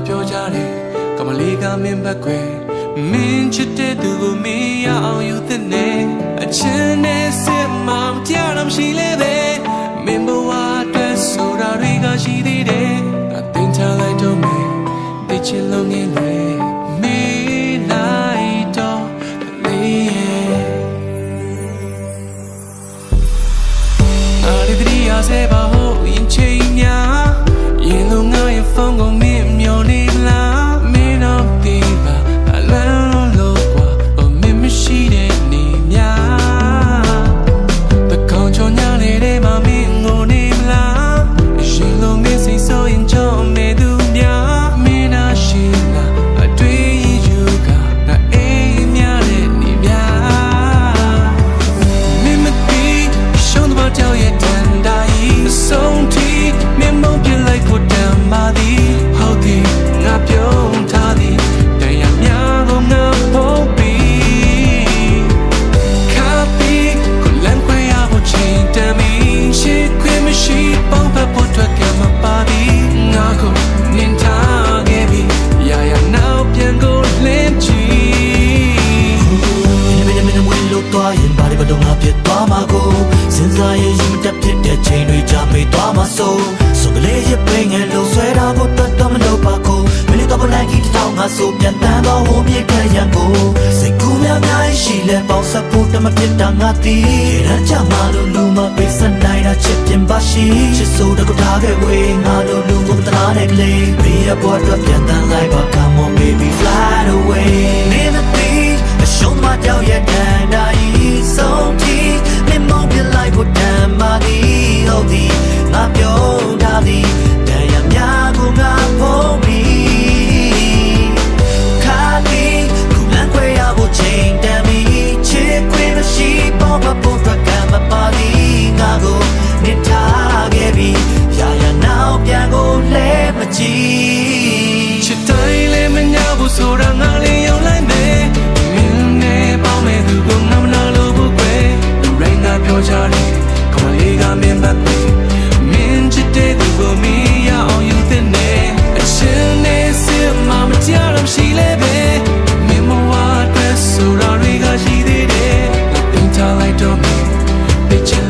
ပြောကြတယ်ကမလေးကမင်းဘက်ခွဲမင်းချစ်တဲ့သူကိုမင်းရအောင်ယူတဲ့နေအချင်းနဲ့စစ်မှမကြားတော့ရှိလေပဲမင်းဘဝအတွက်ဆိုတာတွေကရှိသေးတယ်ငါတင်ချလိုက်တော့မင်းသိချင်လို့ငင်းလေမင်းလိုက်တော့ကလေးရဲ့အားလေးတည်းရစေပါဟိုရင်ချိန်များရင်လုံးငါရဲ့ဖုန်းကိုမင်းမျောနေလားမင်းတော့ဒီပါအလန်းလို့ကွာမင်းမရှိတဲ့နေများတကောင်ချောညာနေတဲ့မမင်းငိုနေမလားရင်လုံးမင်းစိတ်ဆိုရင်ချောနေသူများမင်းနာရှိလားအတွေ့ယူကငါအိမ်များတဲ့နေများမင်းမသိရှုံးတော့ကြောက်ရဲ့တန်တိုင်းအဆုံးထိမင်းမုန်းပြလိုက်ဖို့တန်ပါသည်ဟုတ်သည်ငါပြုံးထားသည်တရားများကိုငါဖို့ပြီးခါပြီးကိုလမ်းခွဲရဖို့ချိန်တန်ပြီးရှိခွင့်မရှိပေါင်းဖက်ဖို့အတွက်ကမပါသည်ငါကိုနင်ထားခဲ့ပြီရာရာနောက်ပြန်ကိုလင်းချီမင်းဝင်လို့သွားရင်ဘာတွေတော့ငါပြတ်သွားမှာကိုစဉ်းစားရင်ရင်မတက်ဖြစ်တဲ့ချိန်တွေကြာမေးသွားမှာဆိုကလေးရပင်ငယ်လို့ဆွဲတာဖို့တော့မလုပ်ပါကိုမင်းတော့ဘလိုက်ကြီးတောင်းငါဆိုပြန်တန်းတော့ဟိုမြေခရံကိုစိတ်ကူးများများရှိလဲပေါင်းစပ်ဖို့တမဖြစ်တာငါတီးရမ်းချမှာလို့လူမပေးစနိုင်တာချစ်ပြင်ပါရှိချစ်ဆိုတော့ထားခဲ့ဝေးငါတို့လူကိုတနာနဲ့ကလေးဘေးရပေါ်တော့ပြန်တန်းလိုက်ပါ Come on baby fly away never think အရှုံးမတောက်ရတဲ့တိုင်းဆုံးထိမင်းမုန်းပြလိုက်ဖို့တမ်းပါသည်ဟုတ်သည်ငါပြောထားသည်တရားများကိုငါဖို့ပြီးခါသည်ခုလမ်းခွဲရဖို့ချိန်တန်ပြီးချစ်ခွင့်မရှိပေါ်မပေါ်တော့ကမပါသည်ငါကိုနေထားခဲ့ပြီးရာရာနောက်ပြန်ကိုလဲမကြည့်ချစ်တိုင်းလည်းမညာဘူးဆိုတာငါလည်းယုံလိုက်မယ်မင်းနဲ့ပေါင်းမဲ့သူကိုငါမနာလို့ဘူးကွယ်လူတိုင်းကပြောကြတယ်ကမလေးကမင်းဘက်ခွဲမင်းချစ်တဲ့သူကိုမင်းရအောင်ယူတဲ့နေအချင်းနဲ့စစ်မှမကြားတော့ရှိလေပဲမင်းမဝတ်အတွက်ဆိုတာတွေကရှိသေးတယ်တင်ချလိုက်တော့မင်းသိချင်